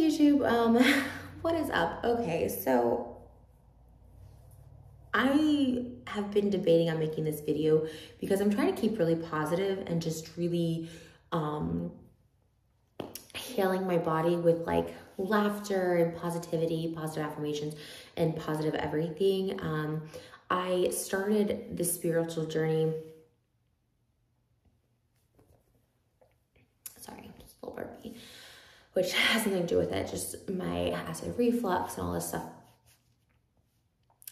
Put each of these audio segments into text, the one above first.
YouTube, what is up? Okay, so I have been debating on making this video because I'm trying to keep really positive and just really healing my body with like laughter and positivity, positive affirmations, and positive everything. I started this spiritual journey. Sorry, just a little burpee, which has nothing to do with it, just my acid reflux and all this stuff.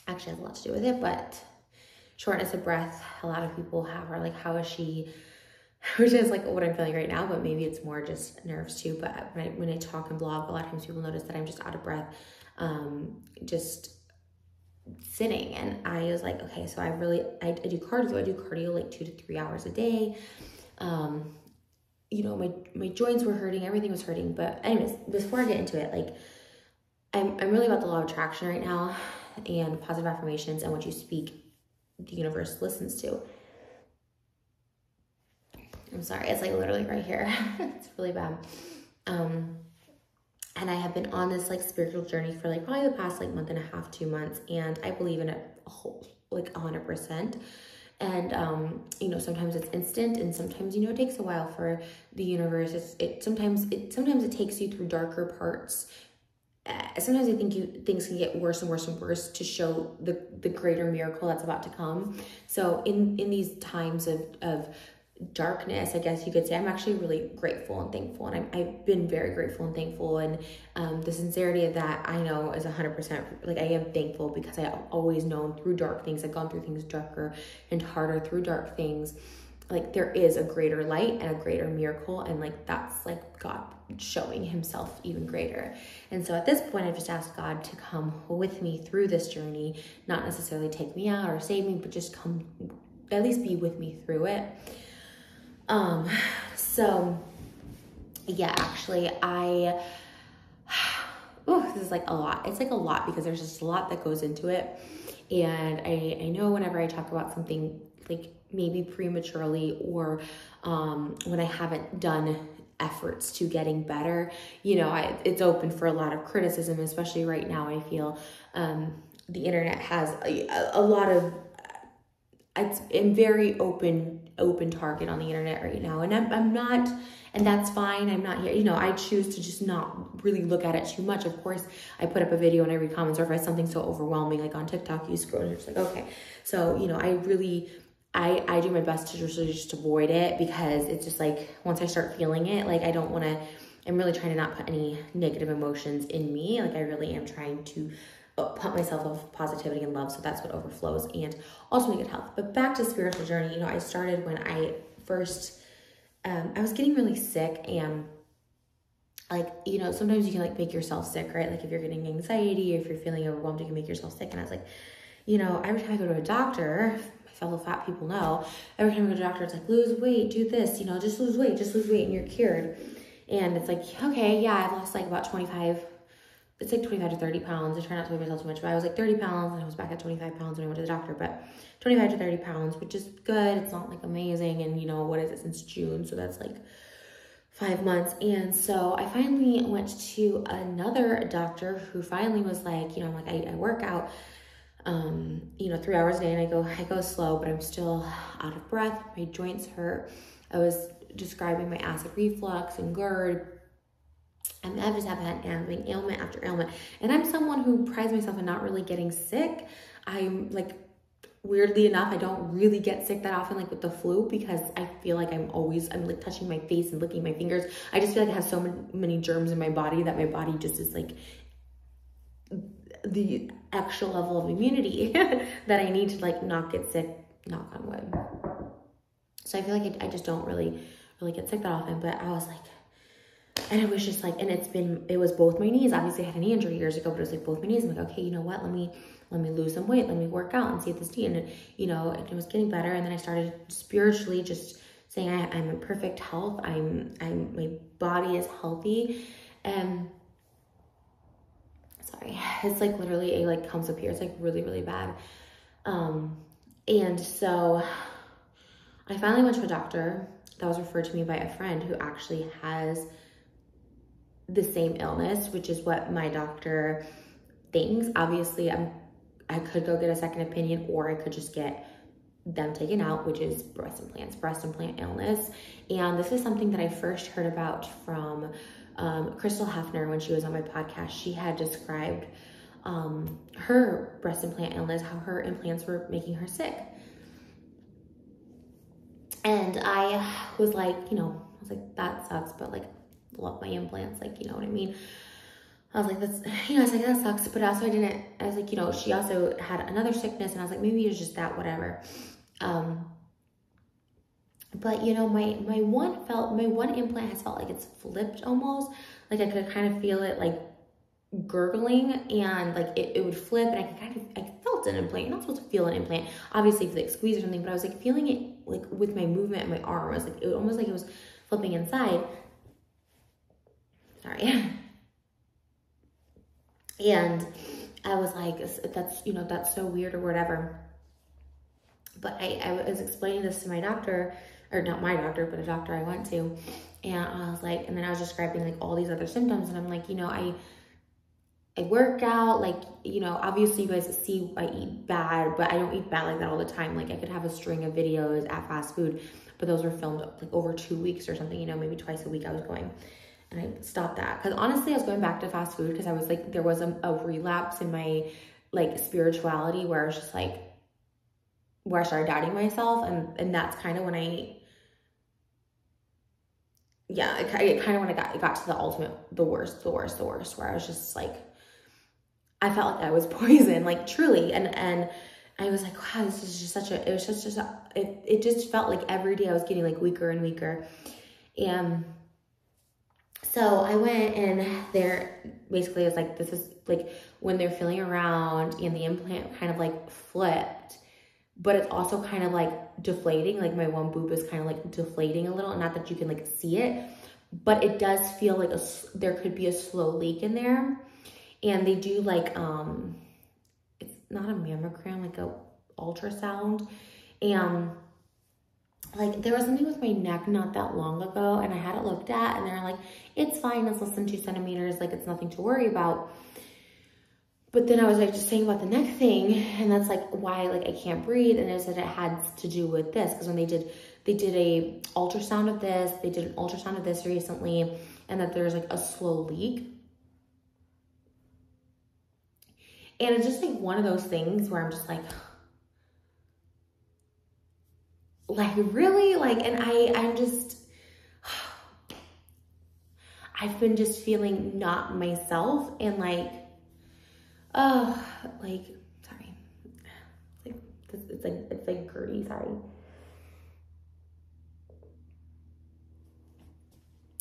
Actually has a lot to do with it, but shortness of breath, a lot of people have, are like, how is she, which is like what I'm feeling right now, but maybe it's more just nerves too. But when I talk and blog, a lot of times people notice that I'm just out of breath, just sitting. And I was like, okay, so I do cardio. I do cardio like 2 to 3 hours a day. You know, my joints were hurting, everything was hurting. But anyways, before I get into it, like I'm really about the law of attraction right now and positive affirmations, and what you speak, the universe listens to. I'm sorry, it's like literally right here. It's really bad. And I have been on this like spiritual journey for like probably the past like month and a half, 2 months, and I believe in it like 100%. And you know, sometimes it's instant, and sometimes, you know, it takes a while for the universe. Sometimes it takes you through darker parts. Sometimes I think things can get worse and worse and worse to show the greater miracle that's about to come. So in these times of darkness, I guess you could say, I'm actually really grateful and thankful. And I've been very grateful and thankful. And the sincerity of that, I know, is 100%. Like, I am thankful because I've always known through dark things, I've gone through things darker and harder through dark things. Like, there is a greater light and a greater miracle. And like, that's like God showing himself even greater. And so at this point, I just asked God to come with me through this journey, not necessarily take me out or save me, but just come, at least be with me through it. So yeah, actually this is like a lot. It's like a lot because there's just a lot that goes into it. And I know whenever I talk about something like maybe prematurely or, when I haven't done efforts to getting better, you know, it's open for a lot of criticism, especially right now. I feel, the internet has a lot of, it's a very open target on the internet right now. And I'm not, and that's fine. I'm not here, you know, I choose to just not really look at it too much. Of course, I put up a video and I read comments, or if I something so overwhelming, like on TikTok, you scroll and you're just like, okay. So, you know, I do my best to just avoid it, because it's just like, once I start feeling it, like I'm really trying to not put any negative emotions in me. Like, I really am trying to pump myself with positivity and love, so that's what overflows, and also my good health. But back to spiritual journey, you know, I started when I first, I was getting really sick, and like, you know, sometimes you can like make yourself sick, right? Like if you're getting anxiety, or if you're feeling overwhelmed, you can make yourself sick. And I was like, you know, every time I go to a doctor, my fellow fat people know, every time I go to a doctor, it's like, lose weight, do this, you know, just lose weight, and you're cured. And it's like, okay, yeah, I've lost like about 25, it's like 25 to 30 pounds. I try not to weigh myself too much, but I was like 30 pounds and I was back at 25 pounds when I went to the doctor, but 25 to 30 pounds, which is good. It's not like amazing. And you know, what is it, since June? So that's like 5 months. And so I finally went to another doctor who finally was like, you know, I'm like, I work out, you know, 3 hours a day, and I go slow, but I'm still out of breath. My joints hurt. I was describing my acid reflux and GERD. And I just have had ailment after ailment. And I'm someone who prides myself in not really getting sick. I'm like, weirdly enough, I don't really get sick that often, like with the flu, because I feel like I'm like touching my face and licking my fingers. I just feel like I have so many germs in my body that my body just is like the extra level of immunity that I need to like not get sick, knock on wood. So I feel like I just don't really get sick that often. But I was like, and it was just like, and it was both my knees. Obviously I had a knee injury years ago, but it was like both my knees. I'm like, okay, you know what? Let me lose some weight. Let me work out and see if this knee, and you know, it was getting better. And then I started spiritually just saying, I'm in perfect health. My body is healthy. And sorry, it's like literally it like comes up here. It's like really, really bad. And so I finally went to a doctor that was referred to me by a friend who actually has the same illness, which is what my doctor thinks. Obviously, I could go get a second opinion, or I could just get them taken out, which is breast implant illness. And this is something that I first heard about from Crystal Hefner when she was on my podcast. She had described her breast implant illness, how her implants were making her sick. And I was like, that sucks, but like, love my implants, like, you know what I mean? I was like, I was like, that sucks. But also I was like, she also had another sickness, and I was like, maybe it's just that, whatever. But my one implant has felt like it's flipped almost. Like I could kind of feel it like gurgling, and like it would flip, and I felt an implant. You're not supposed to feel an implant, obviously, if you like squeeze or something, but I was like feeling it like with my movement in my arm. I was like, it almost like it was flipping inside. Sorry. And I was like, that's so weird or whatever. But I was explaining this to my doctor, or not my doctor, but a doctor I went to. And I was like, and then I was describing like all these other symptoms. And I'm like, I work out, like, obviously you guys see I eat bad, but I don't eat bad like that all the time. Like I could have a string of videos at fast food, but those were filmed like over 2 weeks or something, maybe twice a week I was going. And I stopped that because honestly, I was going back to fast food because I was like, there was a relapse in my like spirituality where I was just like, where I started doubting myself. And that's kind of when it kind of when it got to the ultimate, the worst, where I was just like, I felt like I was poisoned, like truly. And I was like, wow, this is just it just felt like every day I was getting like weaker and weaker. And so I went, and there basically is like, this is like when they're feeling around and the implant kind of like flipped, but it's also kind of like deflating. Like my one boob is kind of like deflating a little, not that you can like see it, but it does feel like there could be a slow leak in there. And they do like, it's not a mammogram, like a ultrasound. And like there was something with my neck not that long ago, and I had it looked at, and they're like, it's fine, it's less than 2 centimeters, like it's nothing to worry about. But then I was like just saying about the neck thing, and that's like why like I can't breathe. And they said it had to do with this, because when they did a ultrasound of this, they did an ultrasound of this recently, and that there's like a slow leak. And it's just like one of those things where I'm just like really, like, and I've been just feeling not myself, and like, sorry, it's like Gertie, sorry.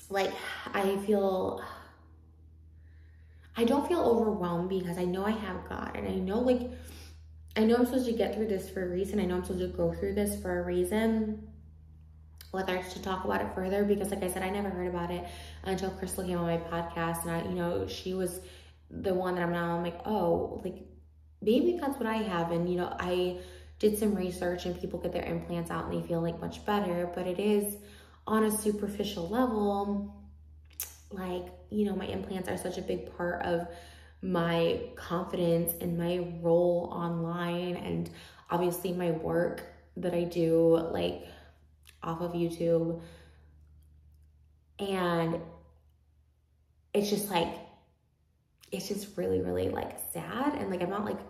Like I don't feel overwhelmed because I know I have God, and I know I'm supposed to get through this for a reason. I know I'm supposed to go through this for a reason. Whether it's to talk about it further, because like I said, I never heard about it until Crystal came on my podcast, and she was the one that I'm like, oh, like maybe that's what I have. And I did some research, and people get their implants out and they feel like much better, but it is on a superficial level. Like, my implants are such a big part of my confidence and my role online, and obviously my work that I do like off of YouTube. And it's just like, it's just really, really like sad. And like, I'm not like,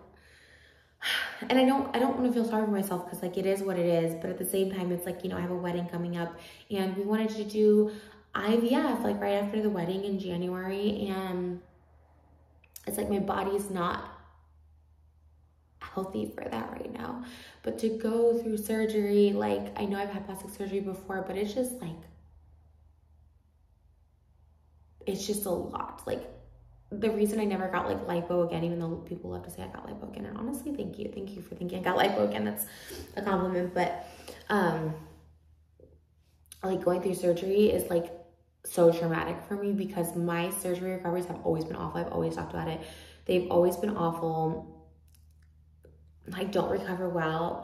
and I don't want to feel sorry for myself, because like it is what it is. But at the same time, it's like, I have a wedding coming up, and we wanted to do IVF like right after the wedding in January, and it's like my body's not healthy for that right now. But to go through surgery, like I know I've had plastic surgery before, but it's just like, it's just a lot. Like the reason I never got like lipo again, even though people love to say I got lipo again, and honestly, thank you for thinking I got lipo again. That's a compliment. But like going through surgery is like so traumatic for me, because my surgery recoveries have always been awful. I've always talked about it. They've always been awful. I don't recover well.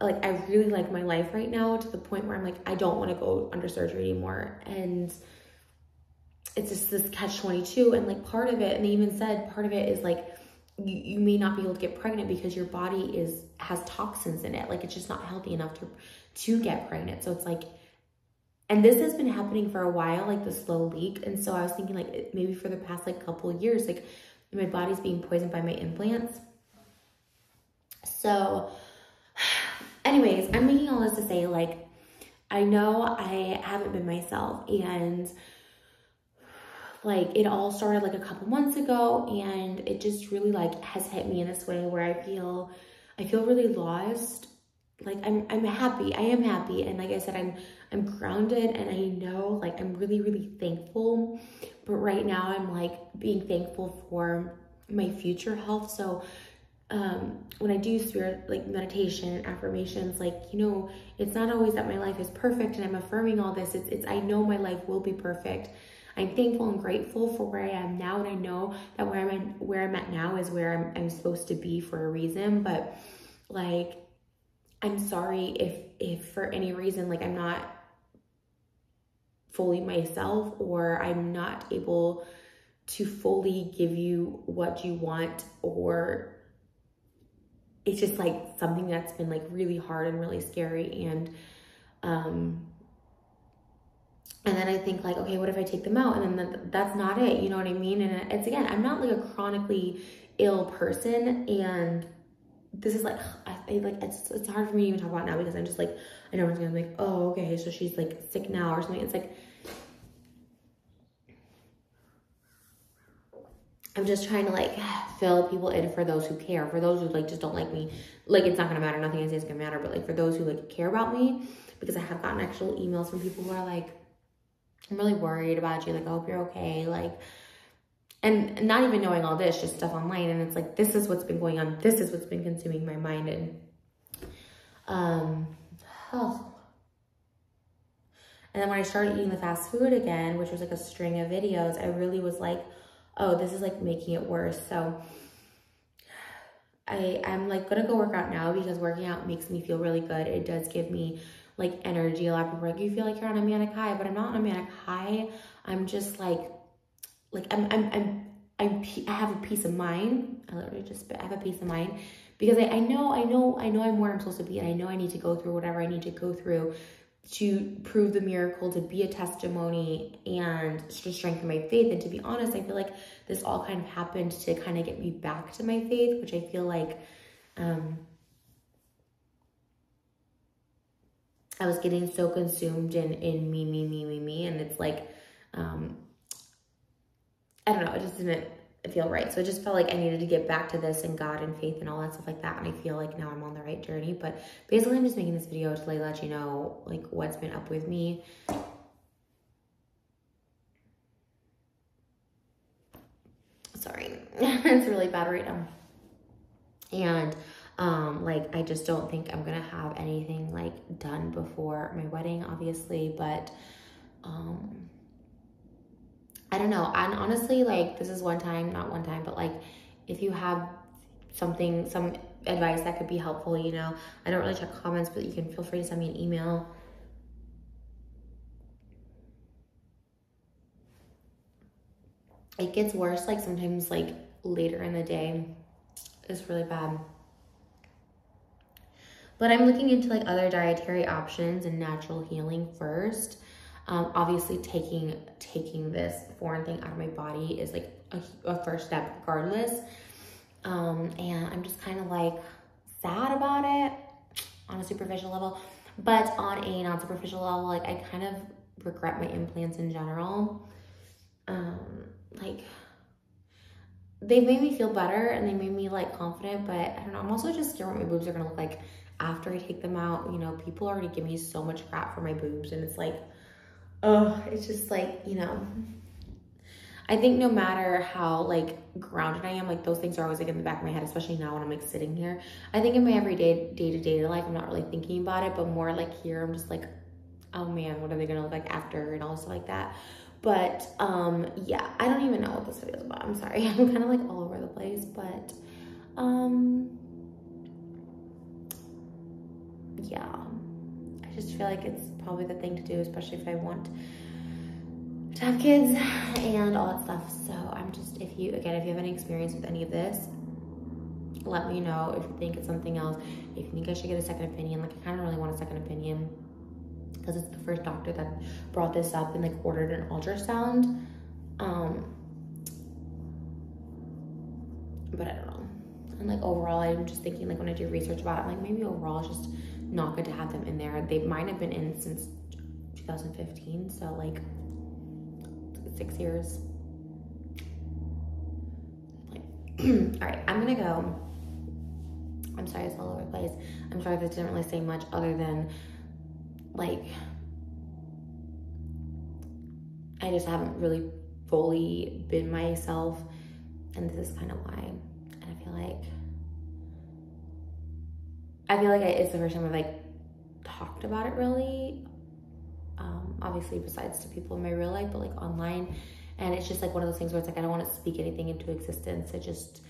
I really like my life right now, to the point where I'm like, I don't want to go under surgery anymore. And it's just this catch-22. And like part of it, and they even said part of it is like, you may not be able to get pregnant because your body has toxins in it. Like it's just not healthy enough to get pregnant. So it's like, and this has been happening for a while, like the slow leak. And so I was thinking like maybe for the past like couple of years, like my body's being poisoned by my implants. So anyways, I'm making all this to say, like, I know I haven't been myself, and like it all started like a couple months ago, and it just really like has hit me in this way where I feel really lost. Like I'm happy. I am happy. And like I said, I'm grounded, and I know like I'm really, really thankful. But right now I'm like being thankful for my future health. So when I do spirit, like meditation and affirmations, like, you know, it's not always that my life is perfect and I'm affirming all this. It's I know my life will be perfect. I'm thankful and grateful for where I am now, and I know that where I'm at now is where I'm supposed to be for a reason. But like, I'm sorry if for any reason, like I'm not fully myself, or I'm not able to fully give you what you want, or it's just like something that's been like really hard and really scary. And then I think like, okay, what if I take them out? And then that's not it. You know what I mean? And it's, again, I'm not like a chronically ill person. And this is like, it's hard for me to even talk about now, because I'm just like, I know everyone's gonna be like, oh, okay, so she's like sick now or something. It's like, I'm just trying to like fill people in for those who care, for those who like just don't like me. Like, it's not gonna matter, nothing I say is gonna matter, but like for those who like care about me, because I have gotten actual emails from people who are like, I'm really worried about you, like I hope you're okay, like, and not even knowing all this, just stuff online. And it's like, this is what's been going on, this is what's been consuming my mind. And and then when I started eating the fast food again, which was like a string of videos, I really was like, oh, this is like making it worse. So I'm like gonna go work out now, because working out makes me feel really good. It does give me like energy. A lot of people are like, you feel like you're on a manic high, but I'm not on a manic high. I'm just like I have a peace of mind. I have a peace of mind, because I know I'm where I'm supposed to be, and I know I need to go through whatever I need to go through to prove the miracle, to be a testimony, and to strengthen my faith. And to be honest, I feel like this all kind of happened to kind of get me back to my faith, which I feel like I was getting so consumed in me, and it's like, I don't know, it just didn't feel right. So I just felt like I needed to get back to this and God and faith and all that stuff like that. And I feel like now I'm on the right journey. But basically, I'm just making this video to like let you know like what's been up with me. Sorry, it's really bad right now. And like, I just don't think I'm gonna have anything like done before my wedding, obviously, but I don't know. And honestly, like, this is not one time, but like, if you have some advice that could be helpful, you know, I don't really check comments, but you can feel free to send me an email. It gets worse, like sometimes like later in the day. It's really bad. But I'm looking into like other dietary options and natural healing first. Obviously taking this foreign thing out of my body is like a first step regardless. And I'm just kind of like sad about it on a superficial level, but on a non-superficial level, like I kind of regret my implants in general. Like they made me feel better and they made me like confident, but I don't know, I'm also just scared what my boobs are gonna look like after I take them out. You know, people already give me so much crap for my boobs, and it's like, oh, it's just like, you know, I think no matter how like grounded I am, like those things are always like in the back of my head, especially now when I'm like sitting here. I think in my everyday day-to-day life, I'm not really thinking about it, but more like here, I'm just like, oh man, what are they gonna look like after and all stuff like that. But yeah, I don't even know what this video is about. I'm sorry. I'm kind of like all over the place, but yeah, I just feel like it's probably the thing to do, especially if I want to have kids and all that stuff. So I'm just, if you have any experience with any of this, let me know. If you think it's something else, if you think I should get a second opinion, like I kind of really want a second opinion because it's the first doctor that brought this up and like ordered an ultrasound. But I don't know. And like overall, I'm just thinking like when I do research about it, I'm like maybe overall it's just not good to have them in there. They might have been in since 2015, so like 6 years. Like, all right, I'm gonna go. I'm sorry it's all over the place. I'm sorry this didn't really say much other than like I just haven't really fully been myself, and this is kind of why. And I feel like it's the first time I've like talked about it really, obviously besides to people in my real life, but like online. And it's just like one of those things where it's like I don't want to speak anything into existence. I just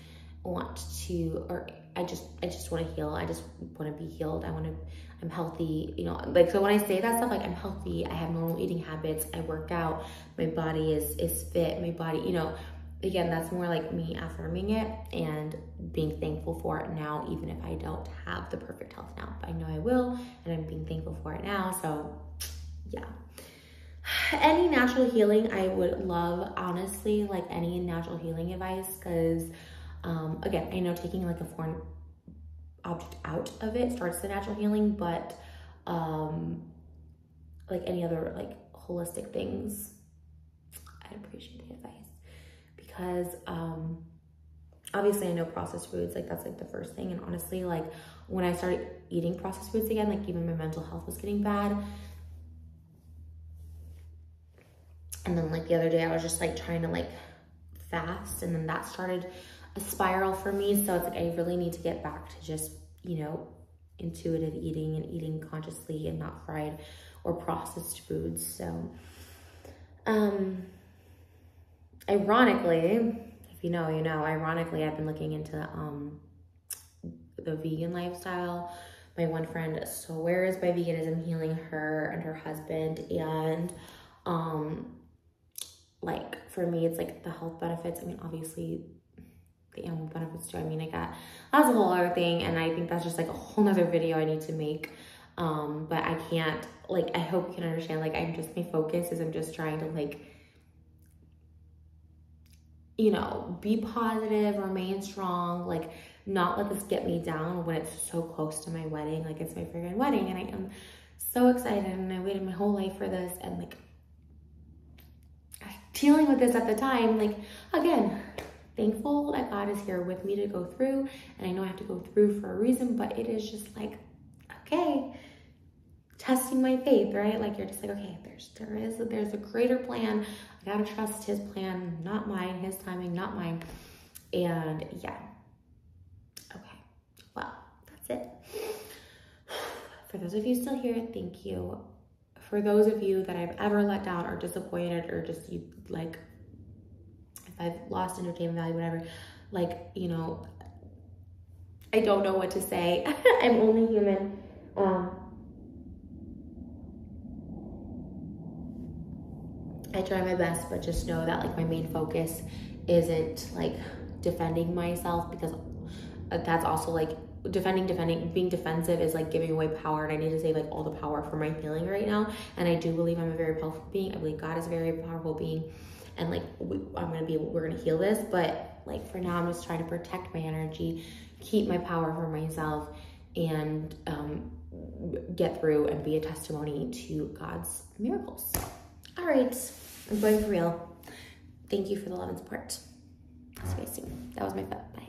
want to, or I just want to heal. I just want to be healed. I'm healthy, you know, like, so when I say that stuff, like I'm healthy, I have normal eating habits, I work out, my body is fit, my body, you know, again, that's more like me affirming it and being thankful for it now, even if I don't have the perfect health now, but I know I will, and I'm being thankful for it now. So yeah, any natural healing I would love, honestly, like any natural healing advice, because again, I know taking like a foreign object out of it starts the natural healing, but like any other like holistic things, I'd appreciate the advice, because obviously I know processed foods, like that's like the first thing. And honestly, like when I started eating processed foods again, like even my mental health was getting bad. And then like the other day I was just like trying to like fast, and then that started a spiral for me. So it's like I really need to get back to just, you know, intuitive eating and eating consciously and not fried or processed foods. So ironically, if you know, you know, ironically I've been looking into the vegan lifestyle. My one friend swears by veganism healing her and her husband, and like for me it's like the health benefits. I mean, obviously the animal benefits too. I mean, that's a whole other thing, and I think that's just like a whole nother video I need to make. But I can't, like, I hope you can understand, like, my focus is I'm just trying to like, you know, be positive, remain strong, like not let this get me down when it's so close to my wedding. Like it's my friggin' wedding, and I am so excited, and I waited my whole life for this, and like dealing with this at the time, like again, thankful that God is here with me to go through, and I know I have to go through for a reason, but it is just like, okay, testing my faith, right? Like you're just like, okay, there's a greater plan. I gotta trust his plan, not mine, his timing, not mine. And yeah, okay, well, that's it. For those of you still here, thank you. For those of you that I've ever let down or disappointed, or just you like, if I've lost entertainment value, whatever, like, you know, I don't know what to say. I'm only human. I try my best, but just know that like my main focus isn't like defending myself, because that's also like defending, being defensive is like giving away power, and I need to save like all the power for my healing right now. And I do believe I'm a very powerful being. I believe God is a very powerful being, and like we're gonna heal this. But like for now, I'm just trying to protect my energy, keep my power for myself, and get through and be a testimony to God's miracles. All right, I'm going for real. Thank you for the love and support. See you guys soon. That was my butt. Bye.